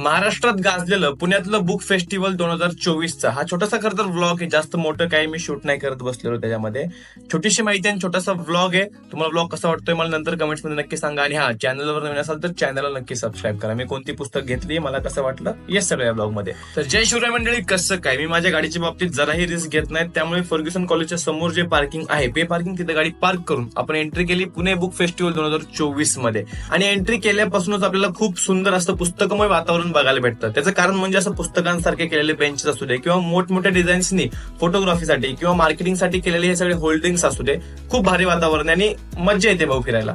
महाराष्ट्रात गाजलेलं पुण्यातलं बुक फेस्टिवल 2024चा हा छोटासा खरं तर व्लॉग आहे. जास्त मोठं काही मी शूट नाही करत बसलेलो त्याच्यामध्ये. छोटीशी माहिती आणि छोटासा व्लॉग आहे. तुम्हाला व्लॉग कसा वाटतोय मला नंतर कमेंट्स मध्ये नक्की सांगा. आणि हा चॅनलवर नवीन असाल तर चॅनलला नक्की सबस्क्राईब करा. मी कोणती पुस्तक घेतली, मला कसं वाटलं, येस सगळं या व्लॉग मध्ये. तर जय शिवराय मंडळी. कसं काय, मी माझ्या गाडीच्या बाबतीत जराही रिस्क घेत नाही. त्यामुळे फर्ग्युसन कॉलेजच्या समोर जे पार्किंग आहे पे पार्किंग, तिथे गाडी पार्क करून आपण एंट्री केली पुणे बुक फेस्टिवल 2024 मध्ये. आणि एंट्री केल्यापासूनच आपल्याला खूप सुंदर असं पुस्तकमय वातावरण बघायला भेटतं. त्याचं कारण म्हणजे असं पुस्तकांसारखे केलेले बेंचेस असू दे किंवा मोठमोठ्या डिझाईन्सनी फोटोग्राफीसाठी किंवा मार्केटिंगसाठी केलेले हे सगळे होल्डिंग्स असू दे, खूप भारी वातावरण आहे आणि मज्जा येते भाऊ फिरायला.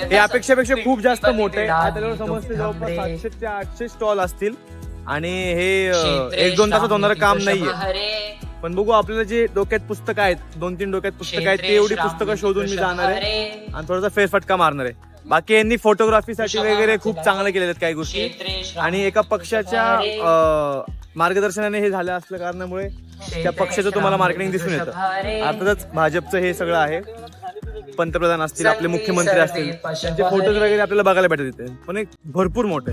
हे अपेक्षापेक्षा खूप जास्त मोठे आहे. समजते जवळपास 700 ते 800 स्टॉल असतील आणि हे 1-2 तासात होणारं काम नाहीये. पण बघू, आपल्याला जे डोक्यात पुस्तक आहेत, 2-3 डोक्यात पुस्तकं आहेत, ते एवढी पुस्तकं शोधून मी जाणार आहे आणि थोडासा फेरफटका मारणार आहे. बाकी यांनी फोटोग्राफीसाठी वगैरे खूप चांगलं केलेलं आहेत काही गोष्टी. आणि एका पक्षाच्या मार्गदर्शनाने हे झालं असल्या कारणामुळे त्या पक्षाचं तुम्हाला मार्केटिंग दिसून येतं. अर्थातच भाजपचं हे सगळं आहे. पंतप्रधान असतील, आपले मुख्यमंत्री असतील, त्यांचे फोटोज वगैरे आपल्याला बघायला भेटत तिथे. पण एक भरपूर मोठे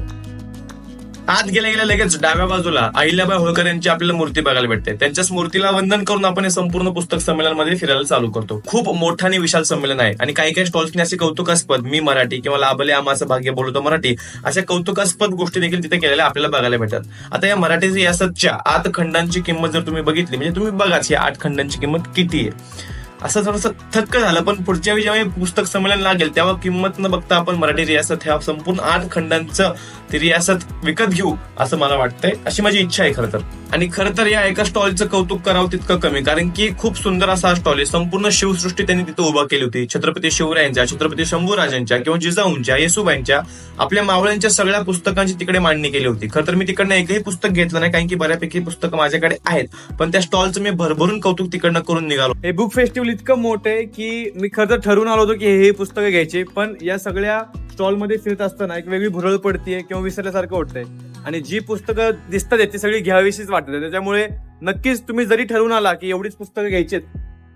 आत गेल्या गेल्या लगेच डाव्या बाजूला अहिल्याबाई होळकर यांची आपल्याला मूर्ती बघायला भेटते. त्यांच्या स्मृतीला वंदन करून आपण हे संपूर्ण पुस्तक संमेलनामध्ये फिरायला चालू करतो. खूप मोठं आणि विशाल संमेलन आहे आणि काही काही स्टॉल्सनी असे कौतुकास्पद, मी मराठी किंवा लाभले आमाचं भाग्य बोलतो मराठी, अशा कौतुकास्पद गोष्टी देखील तिथे केलेल्या आपल्याला बघायला भेटतात. आता या मराठी रियासतच्या 8 खंडांची किंमत जर तुम्ही बघितली, म्हणजे तुम्ही बघाच या 8 खंडांची किंमत किती आहे. असं थोडंसं थक्क झालं. पण पुढच्या वेळी जेव्हा पुस्तक संमेलन लागेल तेव्हा किंमत न बघता आपण मराठी रियासत ह्या संपूर्ण 8 खंडांचं ती रियासत विकत घेऊ असं मला वाटतंय. अशी माझी इच्छा आहे खरं तर. आणि खरं तर या एका स्टॉलचं कौतुक करावं तितकं कमी, कारण की खूप सुंदर असा स्टॉल आहे. संपूर्ण शिवसृष्टी त्यांनी तिथे उभा केली होती. छत्रपती शिवरायांच्या, छत्रपती शंभूराजांच्या किंवा जिजाऊंच्या, येसुबाईंच्या, आपल्या मावळ्यांच्या सगळ्या पुस्तकांची तिकडे मांडणी केली होती. खरं तर मी तिकडनं एकही पुस्तक घेतलं नाही, कारण की बऱ्यापैकी पुस्तकं माझ्याकडे आहेत. पण त्या स्टॉलचं मी भरभरून कौतुक तिकडनं करून निघालो. हे बुक फेस्टिवल इतकं मोठं आहे की मी खरं तर ठरवून आलो होतो की हे पुस्तकं घ्यायचे. पण या सगळ्या स्टॉलमध्ये फिरत असताना एक वेगळी भुरळ पडतीये किंवा विसरल्यासारखं वाटतंय. आणि जी पुस्तकं दिसतात ती सगळी घ्यावीशीच वाटतात. त्याच्यामुळे नक्कीच तुम्ही जरी ठरवून आला की एवढीच पुस्तकं घ्यायचीत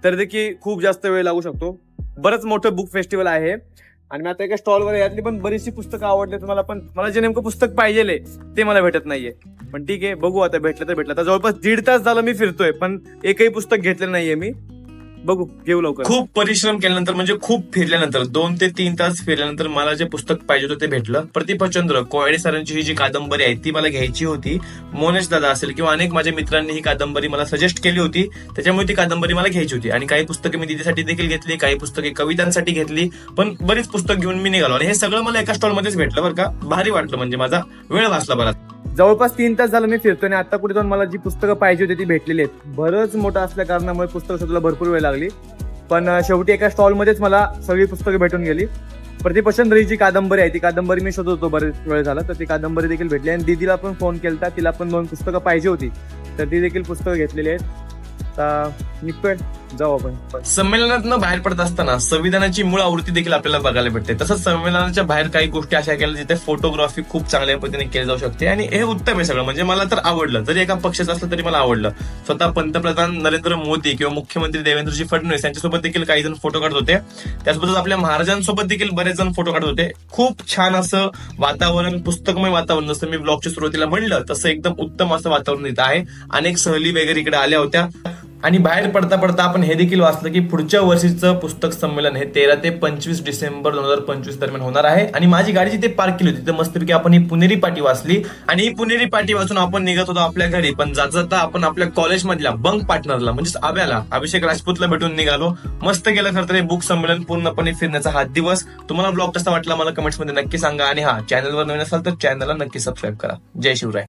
तर देखील खूप जास्त वेळ लागू शकतो. बरंच मोठं बुक फेस्टिवल आहे. आणि मी आता एका स्टॉलवर यातली पण बरीचशी पुस्तकं आवडले तुम्हाला, पण मला जे नेमकं पुस्तक पाहिजे ते मला भेटत नाहीये. पण ठीक आहे, बघू आता भेटलं तर भेटलं. आता जवळपास 1.5 तास झालं मी फिरतोय पण एकही पुस्तक घेतलेलं नाहीये मी. बघू, घेऊ लवकर. खूप परिश्रम केल्यानंतर, म्हणजे खूप फिरल्यानंतर, 2 ते 3 तास फिरल्यानंतर मला जे पुस्तक पाहिजे होतं ते भेटलं. प्रतिभाचंद्र कोयडे सरांची ही जी कादंबरी आहे ती मला घ्यायची होती. मोनेश दादा असेल किंवा अनेक माझ्या मित्रांनी ही कादंबरी मला सजेस्ट केली होती, त्याच्यामुळे ती कादंबरी मला घ्यायची होती. आणि काही पुस्तके मी दिदीसाठी देखील घेतली, काही पुस्तके कवितांसाठी घेतली, पण बरीच पुस्तक घेऊन मी निघालो. आणि हे सगळं मला एका स्टॉलमध्येच भेटलं बरं का. भारी वाटलं, म्हणजे माझा वेळ वाचला बराच. जवळपास 3 तास झालं मी फिरतोय आणि आता कुठे जाऊन मला जी पुस्तकं पाहिजे होती ती भेटलेली आहेत. बरंच मोठं असल्या कारणामुळे पुस्तक शोधायला भरपूर वेळ लागली. पण शेवटी एका स्टॉलमध्येच मला सगळी पुस्तकं भेटून गेली. प्रतिपचंद्र ही जी कादंबरी आहे ती कादंबरी मी शोधत होतो बरेच वेळ झाला, तर ती कादंबरी देखील भेटली. आणि दीदीला पण फोन केलता, तिला पण 2 पुस्तकं पाहिजे होती, तर ती देखील पुस्तकं घेतलेली आहेत. आता निघतोय, जाऊ आपण. संमेलनातनं बाहेर पडत असताना संविधानाची मूळ आवृत्ती देखील आपल्याला बघायला भेटते. तसंच संमेलनाच्या बाहेर काही गोष्टी अशा केल्या जिथे फोटोग्राफी खूप चांगल्या पद्धतीने केली जाऊ शकते. आणि हे उत्तम आहे सगळं, म्हणजे मला तर आवडलं. जरी एका पक्षाचं असलं तरी मला आवडलं. स्वतः पंतप्रधान नरेंद्र मोदी किंवा मुख्यमंत्री देवेंद्रजी फडणवीस यांच्यासोबत देखील काही जण फोटो काढत होते. त्याचबरोबर आपल्या महाराजांसोबत देखील बरेच जण फोटो काढत होते. खूप छान असं वातावरण, पुस्तकमय वातावरण, जसं मी ब्लॉगच्या सुरुवातीला म्हणलं तसं एकदम उत्तम असं वातावरण इथं आहे. अनेक सहली वगैरे इकडे आल्या होत्या. आणि बाहेर पडता पडता आपण हे देखील वाचलं की पुढच्या वर्षीचं पुस्तक संमेलन हे 13 ते 25 डिसेंबर 2025 दरम्यान होणार आहे. आणि माझी गाडी जिथे पार्क केली होती तिथे मस्तपैकी आपण ही पुणेरी पाटी वाचली. आणि ही पुणेरी पाटी वाचून आपण निघत होतो आपल्या घरी. पण जाता जाता आपण आपल्या कॉलेजमधल्या बंक पार्टनरला, म्हणजेच आब्याला, अभिषेक राजपूतला भेटून निघालो. मस्त गेलं खरं तर हे बुक संमेलन पूर्णपणे फिरण्याचा हा दिवस. तुम्हाला ब्लॉग कसा वाटला मला कमेंट्स मध्ये नक्की सांगा. आणि हा, चॅनलवर नवीन असाल तर चॅनलला नक्की सबस्क्राईब करा. जय शिवराय.